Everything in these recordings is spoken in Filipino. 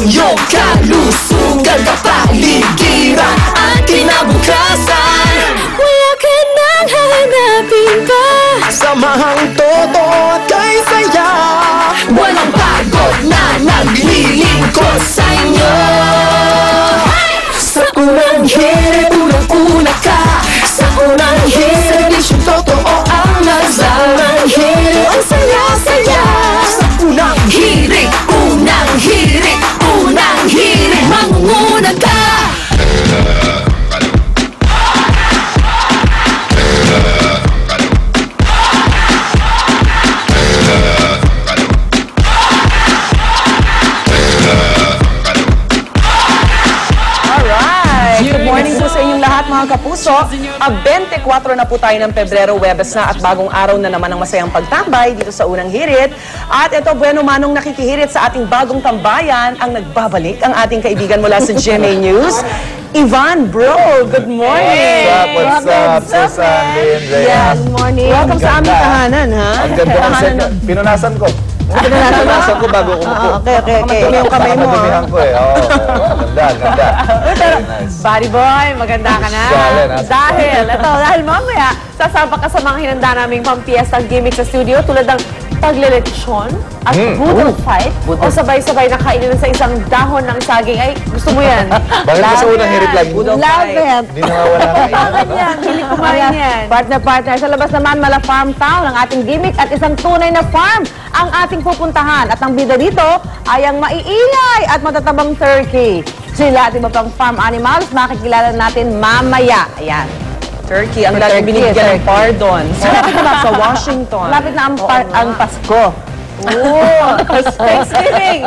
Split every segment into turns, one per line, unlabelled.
iyong kalusugan, kapaligiran at kinabukasan. Wala ka nang hahanapin pa, samahang todo at kay saya. Walang pagod na naglilingkod sa inyo. Sa unang hirit, unang-una ka. Sa unang hirit, servisyong totoo ang nasalang hirit. Ang saya-saya. Sa unang hirit, unang hirit, unang hirit, mangunguna ka.
Mga kapuso, 24 na po tayo ng Pebrero, Webes na at bagong araw na naman ang masayang pagtambay dito sa Unang Hirit. At ito, bueno manong nakikihirit sa ating bagong tambayan, ang nagbabalik ang ating kaibigan mula sa GMA News, Ivan Bro. Good morning!
What's up, Susan, Lynn, Rhea?
Yeah, good morning. Welcome sa aming tahanan, ha?
Ang ganda ng set. Pinunasan ko. Pinunasan ko bago umupo.
Okay. Madumi yung kamay mo.
Madumihan ko eh. Ganda.
Body boy, maganda ka na. Dahil mamaya, sasama ka sa mga hinanda naming pampiestang gimmick sa studio tulad ng pagleleksyon at budol fight o sabay-sabay na kainin sa isang dahon ng saging. Ay, gusto mo yan?
Bakit mo sa unang hirit lang?
Love it.
Hindi nawawala ka.
Bakit yan? Hindi kumain yan. Partner. Sa labas naman, Mala Farm Town, ang ating gimmick at isang tunay na farm ang ating pupuntahan. At ang bida dito ay ang maiingay at matatabang turkey. Sila at iba pang farm animals, makikilala natin mamaya. Ayan.
Turkey, ang laging binigyan ng pardon. Malapit na ba sa Washington?
Malapit na ang Pasko. Thanksgiving!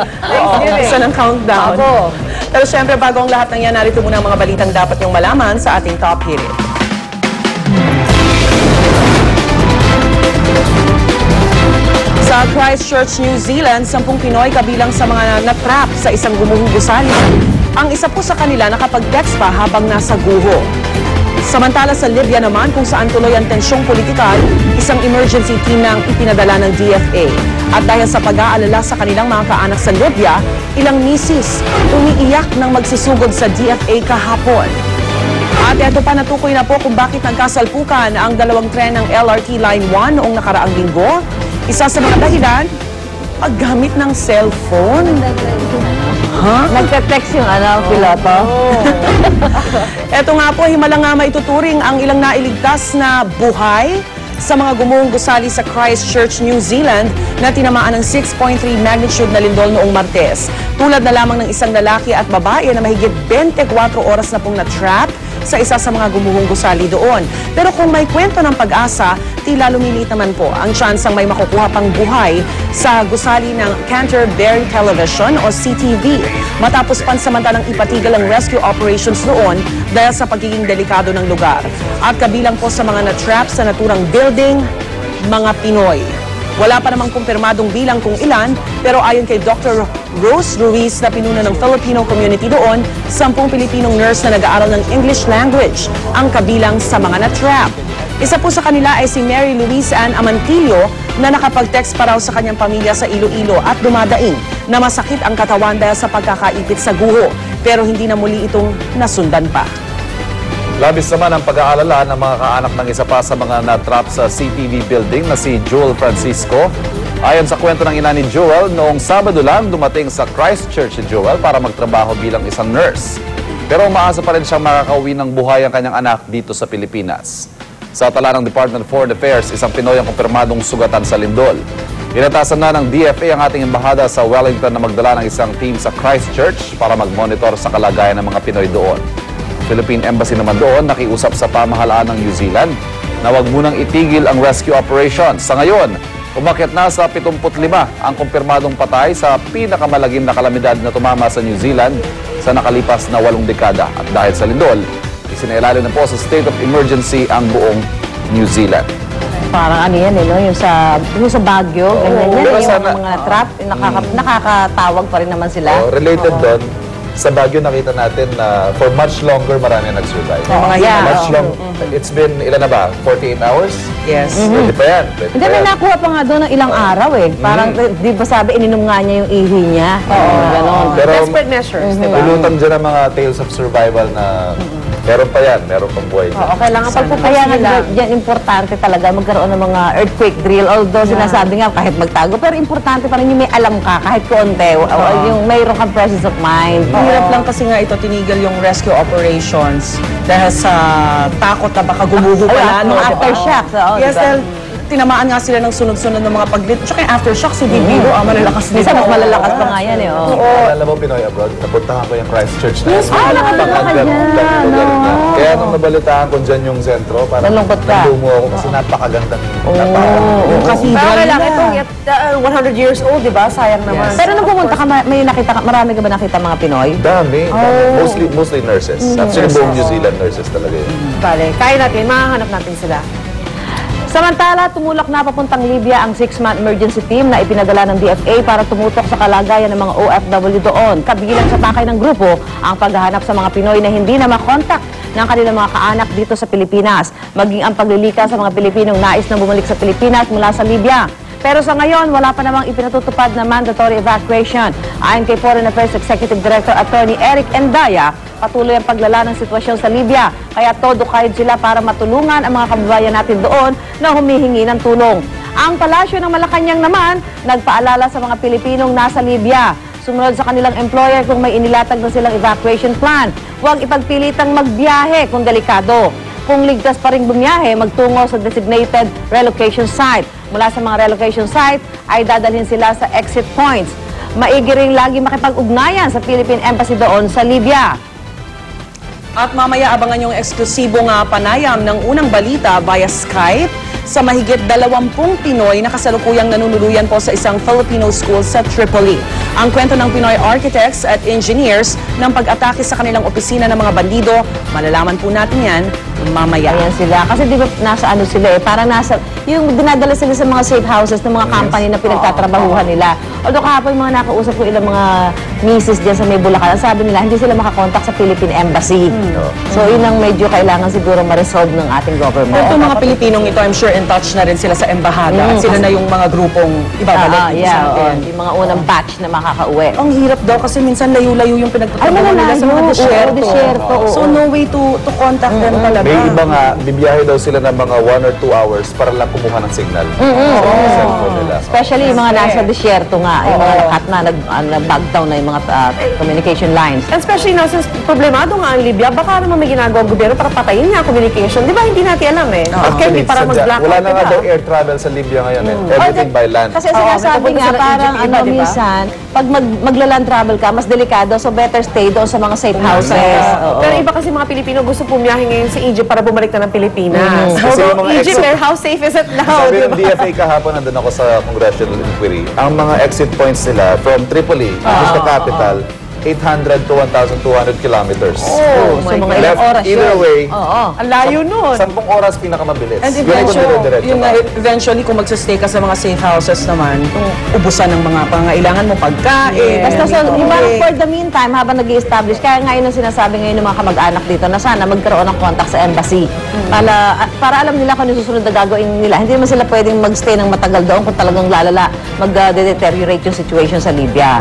Isa ng countdown. Pero syempre, bago ang lahat ng yan, narito muna ang mga balitang dapat niyong malaman sa ating Top Hirit. Sa Christchurch, New Zealand, 10 Pinoy kabilang sa mga natrap sa isang gumuhong gusali. Ang isa po sa kanila nakapag-text pa habang nasa guho. Samantala sa Libya naman, kung saan tuloy ang tensyong politikal, isang emergency team na ang ipinadala ng DFA. At dahil sa pag-aalala sa kanilang mga kaanak sa Libya, ilang misis umiiyak nang magsusugod sa DFA kahapon. At ito pa, natukoy na po kung bakit nagkasalpukan ang dalawang tren ng LRT Line 1 noong nakaraang linggo. Isa sa mga dahilan, paggamit ng cellphone.
Nagka-text yung piloto.
Eto nga po, himala nga maituturing ang ilang nailigtas na buhay sa mga gumuhong gusali sa Christchurch, New Zealand na tinamaan ng 6.3 magnitude na lindol noong Martes. Tulad na lamang ng isang lalaki at babae na mahigit 24 oras na pong na-trap sa isa sa mga gumuhong gusali doon. Pero kung may kwento ng pag-asa, tila lumiliit naman po ang tsansang may makukuha pang buhay sa gusali ng Canterbury Television o CTV. Matapos pansamantalang ipatigil ang rescue operations noon dahil sa pagiging delikado ng lugar. At kabilang po sa mga na-trap sa naturang building, mga Pinoy. Wala pa namang kumpirmadong bilang kung ilan, pero ayon kay Dr. Rose Ruiz na pinuno ng Filipino community doon, 10 Pilipinong nurse na nag-aaral ng English language ang kabilang sa mga na-trap. Isa po sa kanila ay si Mary Louise Ann Amantillo na nakapag-text pa raw sa kanyang pamilya sa Iloilo at dumadaing na masakit ang katawan dahil sa pagkakaipit sa guho, pero hindi na muli itong nasundan pa.
Labis naman ang pag-aalala ng mga kaanak ng isa pa sa mga na-trap sa CTV building na si Joel Francisco. Ayon sa kwento ng ina ni Joel, noong Sabado lang dumating sa Christchurch si Joel para magtrabaho bilang isang nurse. Pero umaasa pa rin siyang makakauwi ng buhay ang kanyang anak dito sa Pilipinas. Sa tala ng Department of Foreign Affairs, isang Pinoy ang kumpirmadong sugatan sa lindol. Inatasan na ng DFA ang ating embahada sa Wellington na magdala ng isang team sa Christchurch para mag-monitor sa kalagayan ng mga Pinoy doon. Philippine Embassy naman doon nakiusap sa pamahalaan ng New Zealand na wag munang itigil ang rescue operation. Sa ngayon, umakyat na sa 75 ang kumpirmadong patay sa pinakamalagim na kalamidad na tumama sa New Zealand sa nakalipas na 8 dekada. At dahil sa lindol, isinailalim na po sa state of emergency ang buong New Zealand.
Parang ano yan, no? yung sa Baguio, ganyan yan, yung mga trap, nakakatawag pa rin naman sila.
Related doon, sa Baguio nakita natin na for much longer marami nag-survive. Much long. It's been, ilan na ba? 48 hours?
Yes.
Pwede pa yan.
Hindi, may nakuha pa nga doon ng ilang araw eh. Parang, di ba sabi, ininom nga niya yung ihi niya. Ganon.
Pero
Desperate measures, di ba?
lulutang dyan ang mga tales of survival na meron pa yan, meron pang buhay dyan.
Oo, kailangan
Kaya
pagpupusin nila.
yan, importante talaga magkaroon ng mga earthquake drill. Although sinasabi nga kahit magtago, pero importante pa rin yung may alam ka, kahit konti, yung mayroon kang presence of mind.
Hirap lang kasi nga ito tinigil yung rescue operations dahil sa takot na baka gumuho pa lalo.
Mga aftershocks,
Yes,
diba?
dahil tinamaan nga sila ng sunod-sunod ng mga paglito. Tsaka yung aftershocks, hindi biro, malalakas din.
Minsan mas malalakas pa nga yan eh.
Alam mo, Pinoy Abroad, napuntahan ko yung Christchurch na
Yes,
nakalakad yan,
Kaya nung nabalitaan ko dyan yung sentro, parang
Nalungkot ka.
nalumo ako kasi napakagandang
Yung cathedral
Pero kailangan
nila.
itong 100 years old, di ba? Sayang naman.
Pero nung pumunta ka, may nakita ka, marami ka ba nakita mga Pinoy?
Dami. Mostly nurses. Actually, buong New Zealand nurses talaga yun.
Bale, kaya natin, mahahanap natin sila.
Samantala, tumulak na papuntang Libya ang 6-man emergency team na ipinadala ng DFA para tumutok sa kalagayan ng mga OFW doon. Kabilang sa pakay ng grupo ang paghahanap sa mga Pinoy na hindi na makontak ng kanilang mga kaanak dito sa Pilipinas, maging ang paglilika sa mga Pilipinong nais na bumalik sa Pilipinas mula sa Libya. Pero sa ngayon, wala pa namang ipinatutupad na mandatory evacuation. Ayon kay Foreign Affairs Executive Director Attorney Eric Endaya, patuloy ang paglala ng sitwasyon sa Libya. Kaya todo kahit sila para matulungan ang mga kababayan natin doon na humihingi ng tulong. Ang palasyo ng Malacanang naman, nagpaalala sa mga Pilipinong nasa Libya. Sumunod sa kanilang employer kung may inilatag na silang evacuation plan. Huwag ipagpilitang magbiyahe kung delikado. Kung ligtas pa rin bumiyahe, magtungo sa designated relocation site. Mula sa mga relocation site, ay dadalhin sila sa exit points. Maigi rin lagi makipag-ugnayan sa Philippine Embassy doon sa Libya.
At mamaya abangan yung eksklusibong panayam ng unang balita via Skype sa mahigit 20 Pinoy na kasalukuyang nanunuluyan po sa isang Filipino school sa Tripoli. Ang kwento ng Pinoy architects at engineers ng pag-atake sa kanilang opisina ng mga bandido, malalaman po natin yan mamaya.
Ayan sila. Kasi di ba nasa ano sila eh, parang nasa, yung dinadala sila sa mga safe houses ng mga company na pinagtatrabahuhan nila. Although kahapon mga nakausap ko ilang mga misis dyan sa may Bulacan, sabi nila hindi sila makakontak sa Philippine Embassy. So yun ang medyo kailangan siguro ma-resolve ng ating government.
At itong mga Pilipinong ito, I'm sure in touch na rin sila sa embahada. At sila na yung mga grupong ibabalik dito sa atin.
yung mga unang batch na makakauwi.
Ang hirap daw kasi minsan layo-layo yung pinagtatrabaho nila sa mga
malalayo.
desierto.
Oo,
So no way to contact them talaga.
May iba nga, bibiyahe daw sila ng mga 1 or 2 hours para lang kumuha ng signal sa cellphone nila.
Especially yung mga nasa disyerto nga, yung mga lakat na nag-bag down na yung mga communication lines.
And especially now, since problemado nga ang Libya, baka naman may ginagawa ang gobyerno para patayin niya ang communication. Di ba, hindi natin alam eh. It can be para mag-blackout.
Wala na nga
diba?
daw air travel sa Libya ngayon eh. Everything by land.
Kasi sinasabi
may
nga
pupunta sila
parang
Egypt iba, di ba?
minsan, pag maglaland travel ka, mas delikado, so better stay doon sa mga safe houses. Oo.
Pero iba kasi mga Pilipino gusto pumiyahe ngayon sa Egypt para bumalik na ng Pilipinas.
Kasi yung mga
Egypt,
exit-
how safe is it now?
Sabi
Di
ng
ba?
DFA kahapon, nandun ako sa congressional inquiry, ang mga exit points nila from Tripoli, which is the capital, 800 to 1,200 kilometers.
So mga ilang oras
Either
yun.
way,
Oo.
Ang layo nun.
10 oras pinakamabilis.
And
Yun kung dire-diretso
yun
ka.
nga, eventually kung magsastay ka sa mga safe houses naman, kung ubusan ng mga pangailangan mo, pagkain.
Basta so,
dito,
di ba, for the meantime, habang nag-i-establish, kaya ngayon ang sinasabi ngayon ng mga kamag-anak dito na sana magkaroon ng contact sa embassy. Para alam nila kung ano susunod na gagawin nila. Hindi naman sila pwedeng magstay ng matagal doon kung talagang lalala, mag-deteriorate yung situation sa Libya.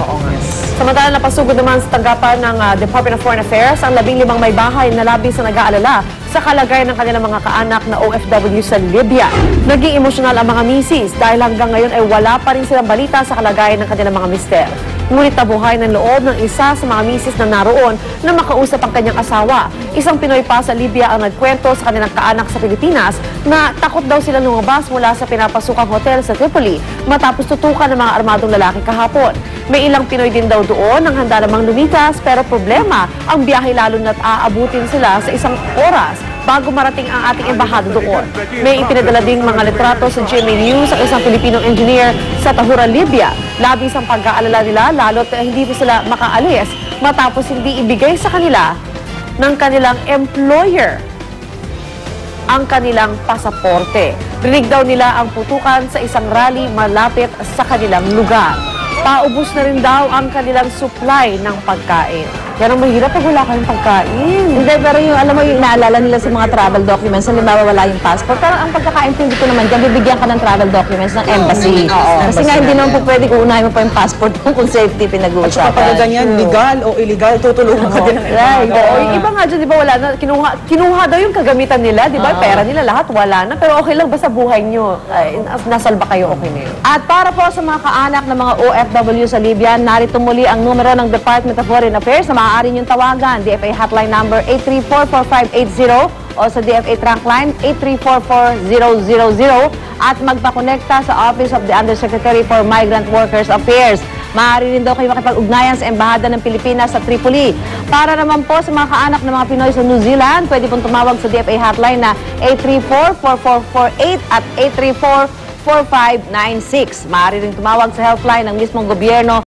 Samantala, napasugod naman sa tanggapan ng Department of Foreign Affairs ang 15 may bahay na labis na nag-aalala sa kalagayan ng kanilang mga kaanak na OFW sa Libya. Naging emosyonal ang mga misis dahil hanggang ngayon ay wala pa rin silang balita sa kalagayan ng kanilang mga mister. Ngunit nabuhay ng loob ng isa sa mga misis na naroon na makausap ang kanyang asawa. Isang Pinoy pa sa Libya ang nagkwento sa kanilang kaanak sa Pilipinas na takot daw sila lumabas mula sa pinapasukang hotel sa Tripoli matapos tutukan ng mga armadong lalaki kahapon. May ilang Pinoy din daw doon ang handa namang lumitas pero problema ang biyahe lalo na't aabutin sila sa isang oras bago marating ang ating embahado doon. May ipinadala ding mga litrato sa GMA News ang isang Pilipinong engineer sa Tahura, Libya. Labis ang pag-aalala nila lalo't hindi pa sila makaalis matapos hindi ibigay sa kanila ng kanilang employer ang kanilang pasaporte. Rinig daw nila ang putukan sa isang rally malapit sa kanilang lugar. Paubos na rin daw ang kanilang supply ng pagkain. Pero mahirap pag wala kayong pagkain.
Hindi, pero yung, alam mo, yung inaalala nila sa mga travel documents, halimbawa wala yung passport, pero ang pagkakaintindi ko naman dyan, bibigyan ka ng travel documents ng embassy. Kasi nga, hindi naman po pwede kung unahin mo pa yung passport mo kung safety
At saka
pinag-uusapan.
pag ganyan, legal o illegal, tutulungan ka din ng
Right.
Oo, yung iba nga dyan, di ba, wala na, kinuha daw yung kagamitan nila, di ba, pera nila, lahat wala na, pero okay lang, basta buhay nyo, nasalba kayo, okay na yun.
At para po sa mga kaanak ng mga OFW sa Libya, narito muli ang numero ng Department of Foreign Affairs na maaari niyong tawagan. DFA hotline number 834-4580 o sa DFA trunk line 834-4000 at magpakonekta sa Office of the Undersecretary for Migrant Workers Affairs. Maaari rin daw kayo makipag-ugnayan sa Embahada ng Pilipinas sa Tripoli. Para naman po sa mga kaanak ng mga Pinoy sa New Zealand, pwede pong tumawag sa DFA hotline na 834-4448 at 834-4596. Maaari rin tumawag sa helpline ng mismong gobyerno